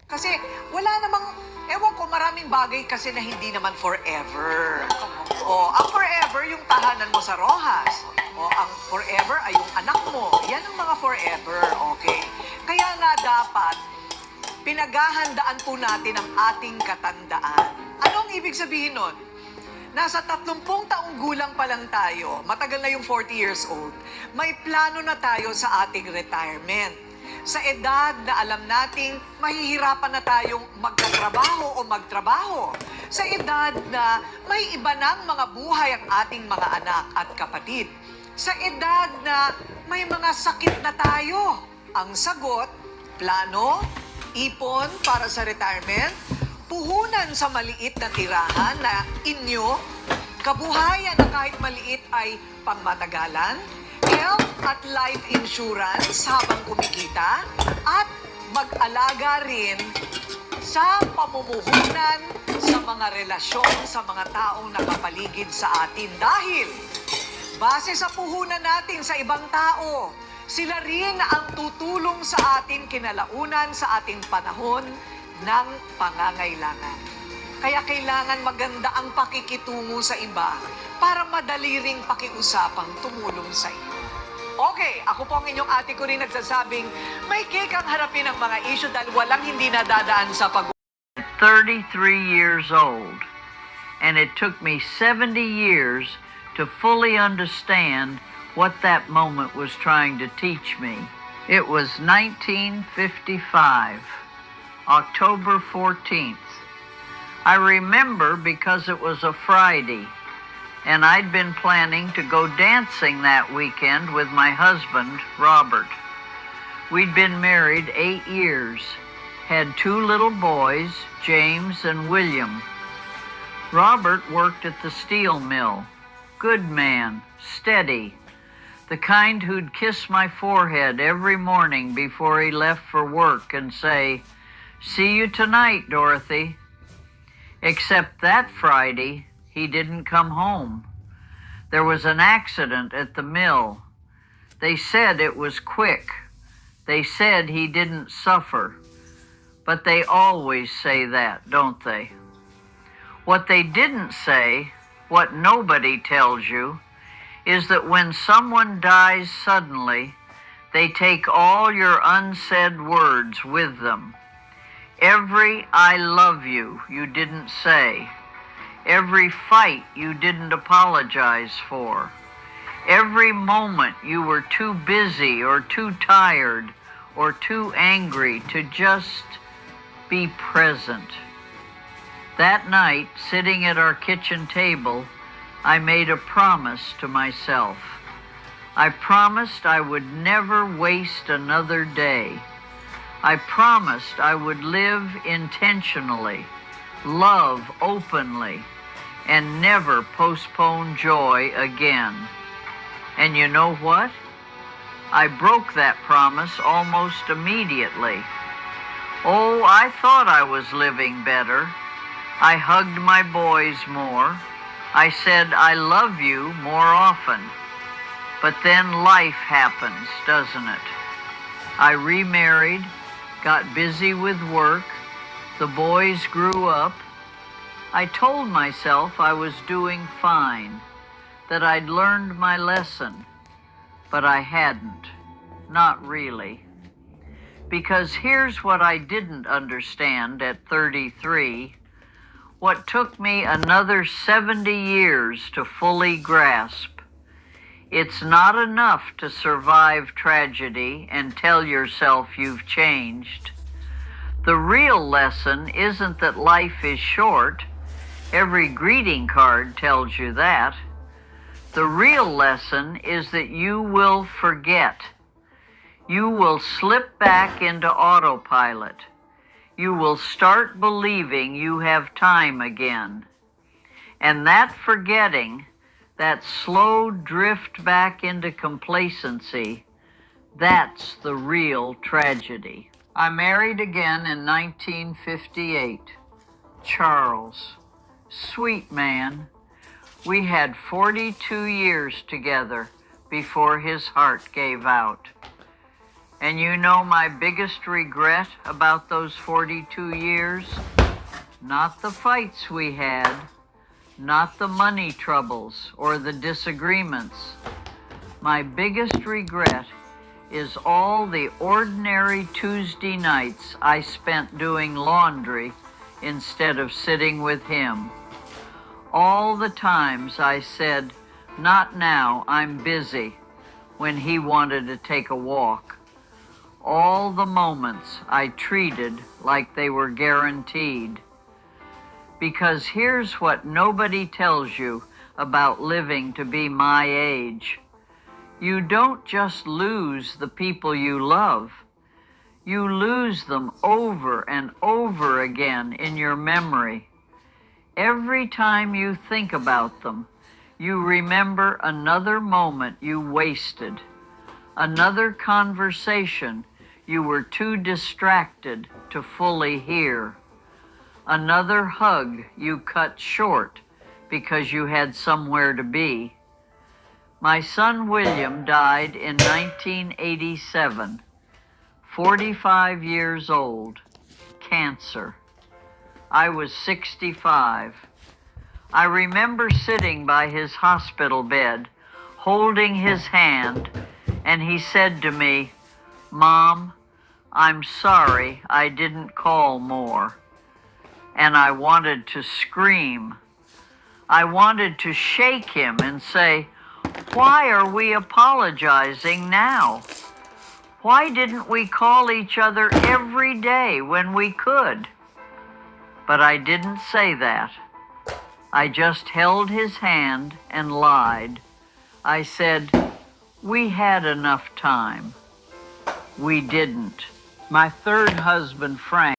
Kasi wala namang, ewan ko, maraming bagay kasi na hindi naman forever. O, ang forever yung tahanan mo sa Rojas. O, ang forever ay yung anak mo. Yan ang mga forever, okay? Kaya nga dapat, pinaghahandaan po natin ang ating katandaan. Anong ibig sabihin nun? Nasa 30 taong gulang pa lang tayo, matagal na yung 40 years old, may plano na tayo sa ating retirement. Sa edad na alam nating mahihirapan na tayong magkatrabaho o magtrabaho. Sa edad na may iba ng mga buhay ang ating mga anak at kapatid. Sa edad na may mga sakit na tayo. Ang sagot, plano, ipon para sa retirement, puhunan sa maliit na tirahan na inyo, kabuhayan na kahit maliit ay pangmatagalan, health at life insurance habang kumikita, at mag-alaga rin sa pamumuhunan sa mga relasyon sa mga taong nakapaligid sa atin. Dahil base sa puhunan natin sa ibang tao, sila rin ang tutulong sa atin kinalaunan sa ating panahon ng pangangailangan. Kaya kailangan maganda ang pakikitungo sa iba para madali ring pakiusapang tumulong sa iyo. Okay, ako po ang inyong ate ko rin nagsasabing may cake ang harapin ng mga issue dahil walang hindi nadadaan sa 33 years old, and it took me 70 years to fully understand what that moment was trying to teach me. It was 1955. October 14th. I remember because it was a Friday, and I'd been planning to go dancing that weekend with my husband, Robert. We'd been married 8 years, had 2 little boys, James and William. Robert worked at the steel mill. Good man, steady, the kind who'd kiss my forehead every morning before he left for work and say, "See you tonight, Dorothy." Except that Friday, he didn't come home. There was an accident at the mill. They said it was quick. They said he didn't suffer. But they always say that, don't they? What they didn't say, what nobody tells you, is that when someone dies suddenly, they take all your unsaid words with them. Every "I love you" you didn't say. Every fight you didn't apologize for. Every moment you were too busy or too tired or too angry to just be present. That night, sitting at our kitchen table, I made a promise to myself. I promised I would never waste another day. I promised I would live intentionally, love openly, and never postpone joy again. And you know what? I broke that promise almost immediately. Oh, I thought I was living better. I hugged my boys more. I said I love you more often. But then life happens, doesn't it? I remarried, got busy with work, the boys grew up. I told myself I was doing fine, that I'd learned my lesson, but I hadn't, not really. Because here's what I didn't understand at 33, what took me another 70 years to fully grasp. It's not enough to survive tragedy and tell yourself you've changed. The real lesson isn't that life is short. Every greeting card tells you that. The real lesson is that you will forget. You will slip back into autopilot. You will start believing you have time again. And that forgetting, that slow drift back into complacency, that's the real tragedy. I married again in 1958. Charles, sweet man. We had 42 years together before his heart gave out. And you know my biggest regret about those 42 years? Not the fights we had, not the money troubles or the disagreements. My biggest regret is all the ordinary Tuesday nights I spent doing laundry instead of sitting with him. All the times I said, "Not now, I'm busy," when he wanted to take a walk. All the moments I treated like they were guaranteed. Because here's what nobody tells you about living to be my age. You don't just lose the people you love. You lose them over and over again in your memory. Every time you think about them, you remember another moment you wasted, another conversation you were too distracted to fully hear, another hug you cut short because you had somewhere to be. My son William died in 1987, 45 years old, cancer. I was 65. I remember sitting by his hospital bed, holding his hand, and he said to me, "Mom, I'm sorry I didn't call more." And I wanted to scream. I wanted to shake him and say, "Why are we apologizing now? Why didn't we call each other every day when we could?" But I didn't say that. I just held his hand and lied. I said, "We had enough time." We didn't. My third husband, Frank,